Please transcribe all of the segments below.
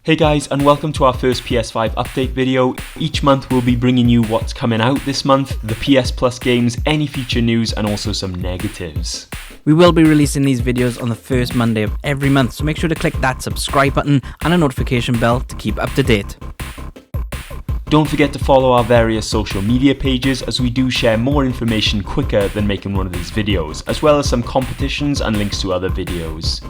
Hey guys, and welcome to our first PS5 update video. Each month we'll be bringing you what's coming out this month, the PS Plus games, any feature news, and also some negatives. We will be releasing these videos on the first Monday of every month, so make sure to click that subscribe button and a notification bell to keep up to date. Don't forget to follow our various social media pages, as we do share more information quicker than making one of these videos, as well as some competitions and links to other videos.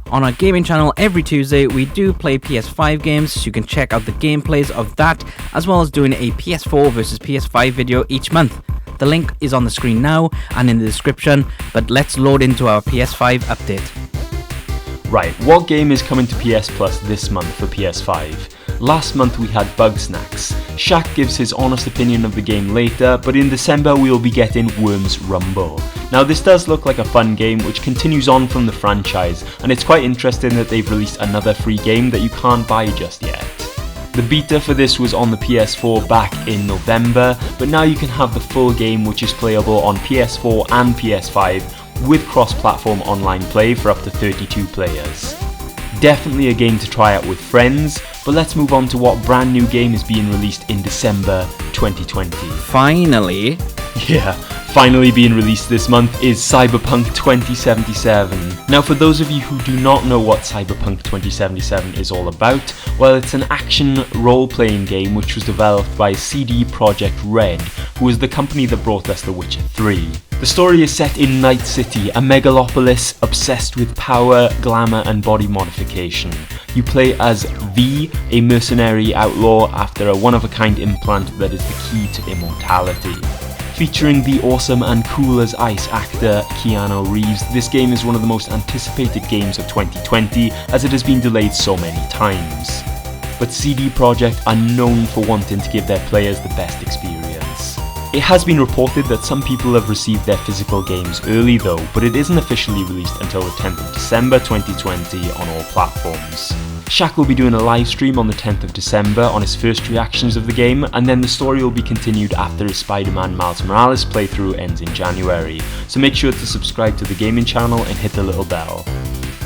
On our gaming channel every Tuesday, we do play PS5 games, so you can check out the gameplays of that, as well as doing a PS4 versus PS5 video each month. The link is on the screen now and in the description, but let's load into our PS5 update. Right, what game is coming to PS Plus this month for PS5? Last month we had Bugsnax. Shaq gives his honest opinion of the game later, but in December we will be getting Worms Rumble. Now this does look like a fun game which continues on from the franchise, and it's quite interesting that they've released another free game that you can't buy just yet. The beta for this was on the PS4 back in November, but now you can have the full game, which is playable on PS4 and PS5 with cross-platform online play for up to 32 players. Definitely a game to try out with friends, but let's move on to what brand new game is being released in December 2020. Finally! Yeah, finally being released this month is Cyberpunk 2077. Now for those of you who do not know what Cyberpunk 2077 is all about, well, it's an action role-playing game which was developed by CD Projekt Red, who is the company that brought us The Witcher 3. The story is set in Night City, a megalopolis obsessed with power, glamour and body modification. You play as V, a mercenary outlaw after a one-of-a-kind implant that is the key to immortality. Featuring the awesome and cool as ice actor Keanu Reeves, this game is one of the most anticipated games of 2020 as it has been delayed so many times. But CD Projekt are known for wanting to give their players the best experience. It has been reported that some people have received their physical games early though, but it isn't officially released until the 10th of December 2020 on all platforms. Shaq will be doing a live stream on the 10th of December on his first reactions of the game, and then the story will be continued after his Spider-Man Miles Morales playthrough ends in January. So make sure to subscribe to the gaming channel and hit the little bell.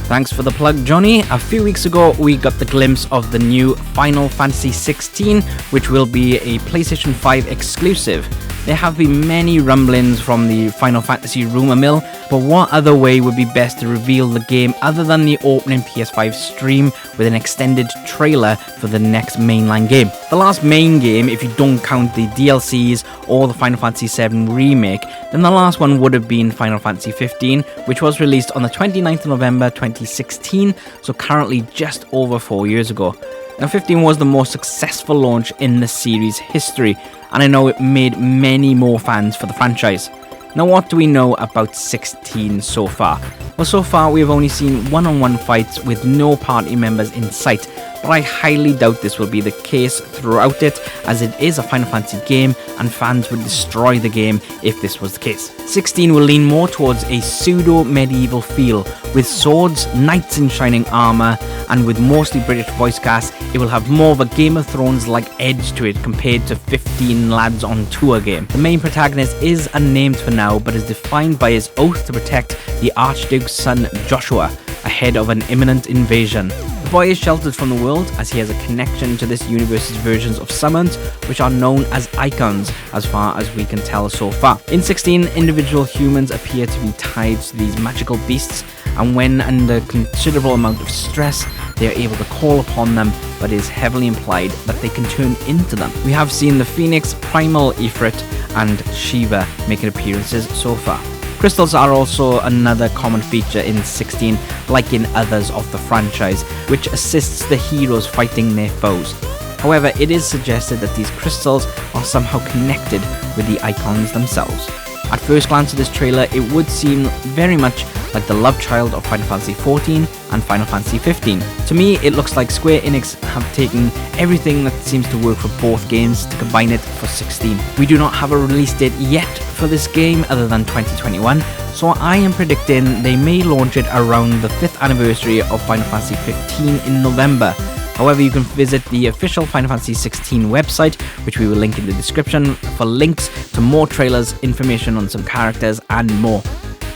Thanks for the plug, Johnny. A few weeks ago, we got the glimpse of the new Final Fantasy 16, which will be a PlayStation 5 exclusive. There have been many rumblings from the Final Fantasy rumour mill, but what other way would be best to reveal the game other than the opening PS5 stream with an extended trailer for the next mainline game? The last main game, if you don't count the DLCs or the Final Fantasy 7 remake, then the last one would have been Final Fantasy 15, which was released on the 29th of November 2016, so currently just over 4 years ago. Now 15 was the most successful launch in the series' history, and I know it made many more fans for the franchise. Now what do we know about 16 so far? Well, so far we have only seen one-on-one fights with no party members in sight, but I highly doubt this will be the case throughout it, as it is a Final Fantasy game and fans would destroy the game if this was the case. 16 will lean more towards a pseudo-medieval feel, with swords, knights in shining armour, and with mostly British voice cast, it will have more of a Game of Thrones-like edge to it compared to 15 lads on tour game. The main protagonist is unnamed for now, but is defined by his oath to protect the Archduke's son Joshua ahead of an imminent invasion. The boy is sheltered from the world as he has a connection to this universe's versions of summons, which are known as icons as far as we can tell so far. In 16, individual humans appear to be tied to these magical beasts, and when under considerable amount of stress, they are able to call upon them, but it is heavily implied that they can turn into them. We have seen the Phoenix, Primal Ifrit, and Shiva making appearances so far. Crystals are also another common feature in 16, like in others of the franchise, which assists the heroes fighting their foes. However, it is suggested that these crystals are somehow connected with the icons themselves. At first glance of this trailer, it would seem very much like the love child of Final Fantasy XIV and Final Fantasy 15. To me, it looks like Square Enix have taken everything that seems to work for both games to combine it for 16. We do not have a release date yet for this game other than 2021, so I am predicting they may launch it around the 5th anniversary of Final Fantasy 15 in November. However, you can visit the official Final Fantasy 16 website, which we will link in the description, for links to more trailers, information on some characters, and more.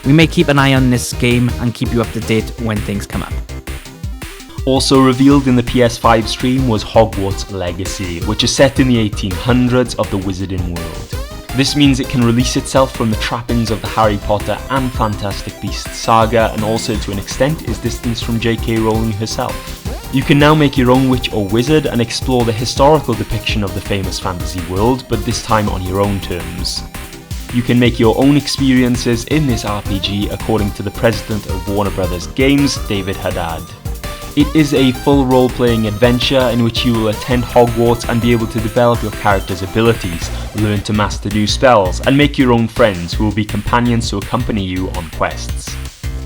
We may keep an eye on this game and keep you up to date when things come up. Also revealed in the PS5 stream was Hogwarts Legacy, which is set in the 1800s of the Wizarding World. This means it can release itself from the trappings of the Harry Potter and Fantastic Beasts saga, and also to an extent is distanced from J.K. Rowling herself. You can now make your own witch or wizard and explore the historical depiction of the famous fantasy world, but this time on your own terms. You can make your own experiences in this RPG according to the president of Warner Bros. Games, David Haddad. It is a full role-playing adventure in which you will attend Hogwarts and be able to develop your character's abilities, learn to master new spells, and make your own friends who will be companions to accompany you on quests.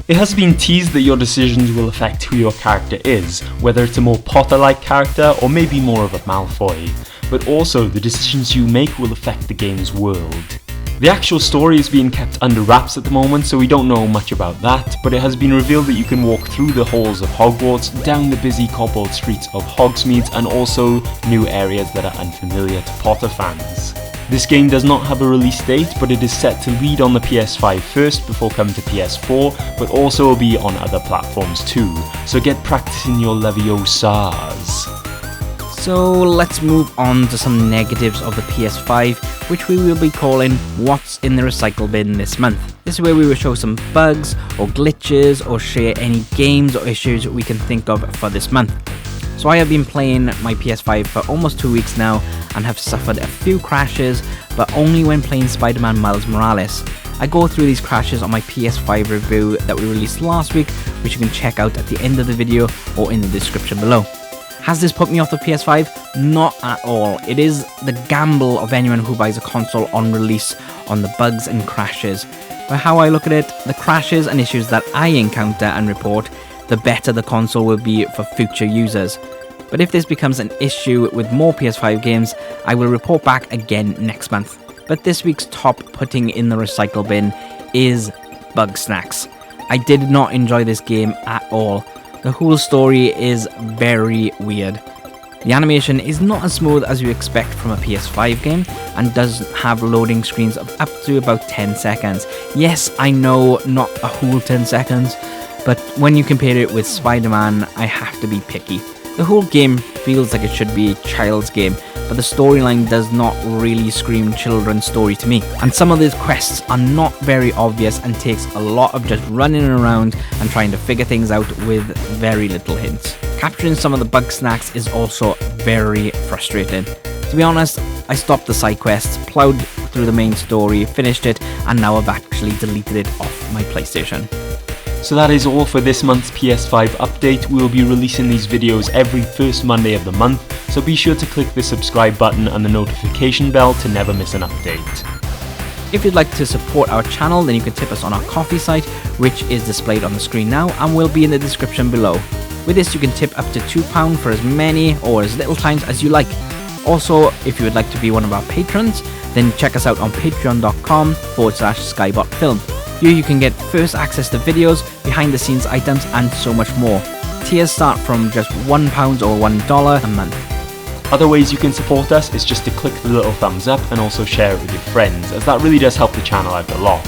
It has been teased that your decisions will affect who your character is, whether it's a more Potter-like character or maybe more of a Malfoy, but also the decisions you make will affect the game's world. The actual story is being kept under wraps at the moment, so we don't know much about that, but it has been revealed that you can walk through the halls of Hogwarts, down the busy cobbled streets of Hogsmeade, and also new areas that are unfamiliar to Potter fans. This game does not have a release date, but it is set to lead on the PS5 first before coming to PS4, but also will be on other platforms too, so get practicing your Leviosa's. So let's move on to some negatives of the PS5, which we will be calling What's in the Recycle Bin this month. This is where we will show some bugs or glitches or share any games or issues we can think of for this month. So I have been playing my PS5 for almost 2 weeks now and have suffered a few crashes, but only when playing Spider-Man Miles Morales. I go through these crashes on my PS5 review that we released last week, which you can check out at the end of the video or in the description below. Has this put me off the PS5? Not at all. It is the gamble of anyone who buys a console on release on the bugs and crashes. But how I look at it, the crashes and issues that I encounter and report, the better the console will be for future users. But if this becomes an issue with more PS5 games, I will report back again next month. But this week's top putting in the recycle bin is Bugsnax. I did not enjoy this game at all. The whole story is very weird. The animation is not as smooth as you expect from a PS5 game and does have loading screens of up to about 10 seconds. Yes, I know, not a whole 10 seconds, but when you compare it with Spider-Man, I have to be picky. The whole game feels like it should be a child's game, but the storyline does not really scream children's story to me. And some of these quests are not very obvious and takes a lot of just running around and trying to figure things out with very little hints. Capturing some of the Bugsnax is also very frustrating. To be honest, I stopped the side quests, ploughed through the main story, finished it, and now I've actually deleted it off my PlayStation. So that is all for this month's PS5 update. We'll be releasing these videos every first Monday of the month, so be sure to click the subscribe button and the notification bell to never miss an update. If you'd like to support our channel, then you can tip us on our Ko-fi site, which is displayed on the screen now and will be in the description below. With this, you can tip up to £2 for as many or as little times as you like. Also, if you would like to be one of our patrons, then check us out on patreon.com/skybotfilm. Here you can get first access to videos, behind the scenes items, and so much more. Tiers start from just £1 or $1 a month. Other ways you can support us is just to click the little thumbs up and also share it with your friends, as that really does help the channel out a lot.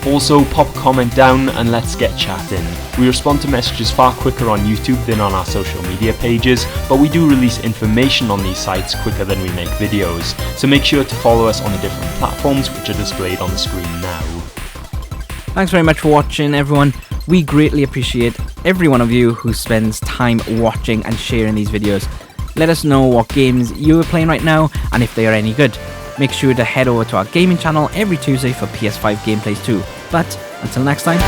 Also, pop a comment down and let's get chatting. We respond to messages far quicker on YouTube than on our social media pages, but we do release information on these sites quicker than we make videos, so make sure to follow us on the different platforms which are displayed on the screen now. Thanks very much for watching, everyone. We greatly appreciate every one of you who spends time watching and sharing these videos. Let us know what games you are playing right now and if they are any good. Make sure to head over to our gaming channel every Tuesday for PS5 gameplays too. But until next time,